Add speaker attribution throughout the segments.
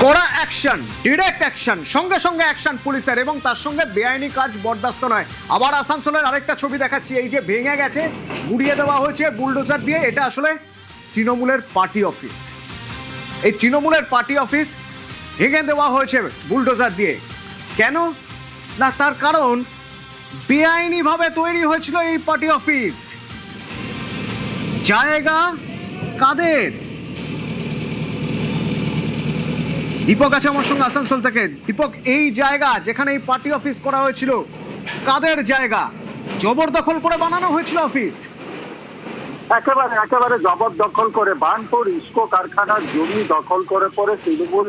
Speaker 1: কড়া action, direct action, সঙ্গে সঙ্গে অ্যাকশন পুলিশের, এবং তার সঙ্গে বেআইনি কাজ বরদাস্ত নয়। আবার আসানসোলের আরেকটা ছবি দেখাচ্ছি। এই যে ভেঙে গেছে, গুড়িয়ে দেওয়া হয়েছে বুলডোজার দিয়ে, এটা আসলে তৃণমূলের পার্টি অফিস। এই তৃণমূলের পার্টি অফিস ভেঙে দেওয়া হয়েছে বুলডোজার দিয়ে। কেন না, তার কারণ বেআইনিভাবে তৈরি হয়েছিল এই পার্টি অফিস। জায়গা কাদের? দীপক আছে আমার সঙ্গে আসানসোল থেকে। দীপক, এই জায়গা যেখানে এই পার্টি অফিস করা হয়েছিল, কাদের জায়গা? জবরদখল করে বানানো হয়েছিল অফিস?
Speaker 2: একেবারে জবরদখল করে বার্নপুর ইস্কো কারখানার জমি দখল করে পরে তৃণমূল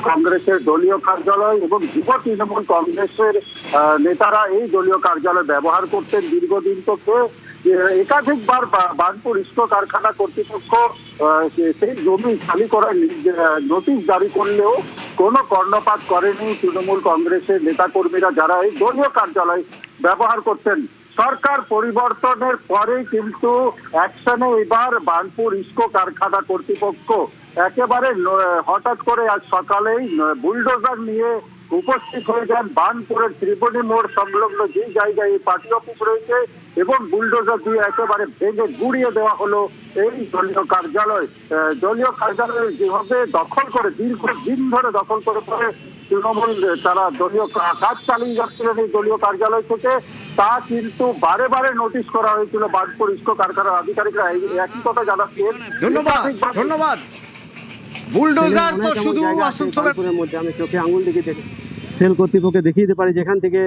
Speaker 2: কংগ্রেসের দলীয় কার্যালয় এবং যুব তৃণমূল কংগ্রেসের নেতারা এই দলীয় কার্যালয় ব্যবহার করতেন দীর্ঘদিন থেকে। একাধিকবার বার্নপুর ইস্কো কারখানা কর্তৃপক্ষ সেই জমি খালি করার নোটিশ জারি করলেও কোনো কর্ণপাত করেনি তৃণমূল কংগ্রেসের নেতাকর্মীরা, যারা এই দলীয় কার্যালয় ব্যবহার করতেন। সরকার পরিবর্তনের পরে কিন্তু অ্যাকশনে এবার বার্নপুর ইস্কো কারখানা কর্তৃপক্ষ একেবারে হঠাৎ করে আজ সকালেই বুলডোজার নিয়ে উপস্থিত হয়ে যান বার্নপুরের ত্রিবেণী মোড় সংলগ্ন যে জায়গায় এই পার্টি অফিস রয়েছে, এবং বুলডোজার দিয়ে একেবারে ভেঙে গুড়িয়ে দেওয়া হলো এই দলীয় কার্যালয়। দলীয় কার্যালয় যেভাবে দখল করে দীর্ঘদিন ধরে দখল করে পরে তৃণমূল তারা দলীয় কাজ চালিয়ে যাচ্ছিলেন এই দলীয় কার্যালয় থেকে, তা কিন্তু বারে বারে নোটিশ করা হয়েছিল বার্নপুর ইস্কো কারখানার আধিকারিকরা একই কথা জানাচ্ছেন।
Speaker 1: ধন্যবাদ। বুলডোজার তো শুধু আসানসোলের
Speaker 3: মধ্যে আমি চোখে আঙুল দেখে সেল কর্তৃপক্ষকে দেখিয়ে দিতে পারি, যেখান থেকে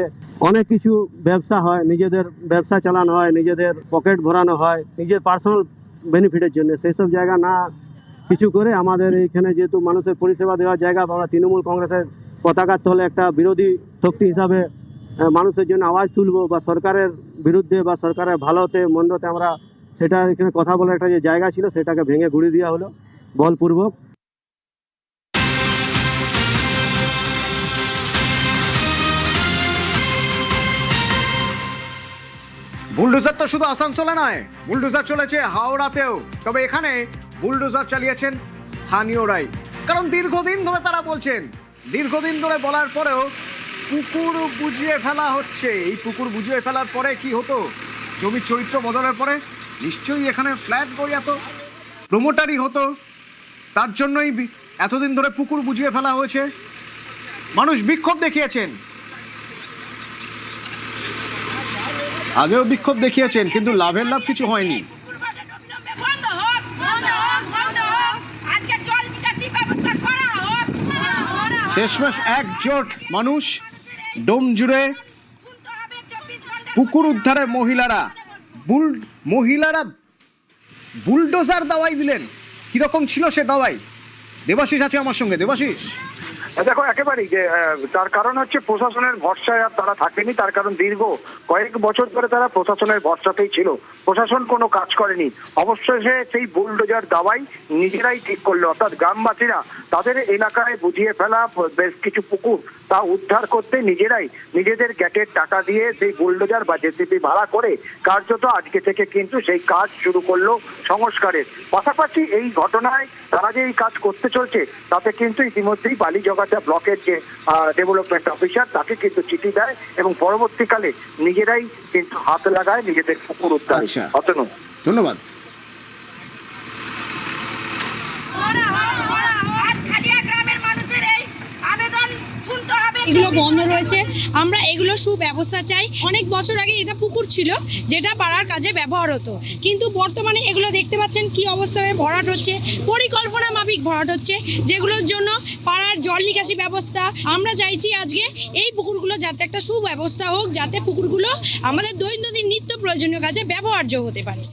Speaker 3: অনেক কিছু ব্যবসা হয়, নিজেদের ব্যবসা চালানো হয়, নিজেদের পকেট ভরানো হয় নিজের পার্সোনাল বেনিফিটের জন্য। সেই সব জায়গা না কিছু করে আমাদের এইখানে যেহেতু মানুষের পরিষেবা দেওয়ার জায়গা, আমরা তৃণমূল কংগ্রেসের পতাকার তলে একটা বিরোধী শক্তি হিসাবে মানুষের জন্য আওয়াজ তুলবো, বা সরকারের বিরুদ্ধে বা সরকারের ভালোতে মন্দতে আমরা সেটা এখানে কথা বলার একটা যে জায়গা ছিল সেটাকে ভেঙে গুড়িয়ে দেওয়া হলো বলপূর্বক।
Speaker 1: বুলডোজার তো শুধু আসানসোলে নয়, বুলডোজার চলেছে হাওড়াতেও। তবে এখানে বুলডোজার চালিয়েছেন স্থানীয়রাই, কারণ দীর্ঘদিন ধরে তারা বলছেন, দীর্ঘদিন ধরে বলার পরেও পুকুর বুঝিয়ে ফেলা হচ্ছে। এই পুকুর বুঝিয়ে ফেলার পরে কি হতো? জমির চরিত্র বদলের পরে নিশ্চয়ই এখানে ফ্ল্যাট বইয়াতো, প্রমোটারই হতো। তার জন্যই এতদিন ধরে পুকুর বুঝিয়ে ফেলা হয়েছে। মানুষ বিক্ষোভ দেখিয়েছেন, আগেও বিক্ষোভ দেখিয়েছেন, কিন্তু লাভের লাভ কিছু হয়নি। শেষমেশ একজোট মানুষ ডোম জুড়ে পুকুর উদ্ধারে মহিলারা বুলডোজার দাওয়াই দিলেন। কিরকম ছিল সে দাওয়াই? দেবাশিস আছে আমার সঙ্গে। দেবাশিস,
Speaker 2: দেখো, একেবারেই যে তার কারণ হচ্ছে প্রশাসনের ভরসায় আর তারা থাকেনি। তার কারণ দীর্ঘ কয়েক বছর ধরে তারা প্রশাসনের ভরসাতেই ছিল, প্রশাসন কোনো কাজ করেনি। অবশেষে সেই বুলডোজার দাওয়াই নিজেরাই ঠিক করলো, অর্থাৎ গ্রামবাসীরা তাদের এলাকায় বুঝিয়ে ফেলা বেশ কিছু পুকুর তা উদ্ধার করতে নিজেরাই নিজেদের গ্যাটের টাকা দিয়ে সেই বুলডোজার বা জেসিবি ভাড়া করে কার্যত আজকে থেকে কিন্তু সেই কাজ শুরু করলো সংস্কারের। পাশাপাশি এই ঘটনায় তারা যে এই কাজ করতে চলছে তাতে কিন্তু ইতিমধ্যেই বালিজগাছা ব্লকের যে ডেভেলপমেন্ট অফিসার তাকে কিন্তু চিঠি দেয়, এবং পরবর্তীকালে নিজেরাই কিন্তু হাত লাগায় নিজেদের পুকুর উদ্ধার।
Speaker 1: ধন্যবাদ।
Speaker 4: এগুলো বন্ধ রয়েছে, আমরা এগুলো সুব্যবস্থা চাই। অনেক বছর আগে এটা পুকুর ছিল যেটা পাড়ার কাজে ব্যবহার হতো, কিন্তু বর্তমানে এগুলো দেখতে পাচ্ছেন কি অবস্থায় ভরাট হচ্ছে, পরিকল্পনা মাফিক ভরাট হচ্ছে, যেগুলোর জন্য পাড়ার জল নিকাশি ব্যবস্থা। আমরা চাইছি আজকে এই পুকুরগুলো যাতে একটা সুব্যবস্থা হোক, যাতে পুকুরগুলো আমাদের দৈনন্দিন নিত্য প্রয়োজনীয় কাজে ব্যবহার্য হতে পারে।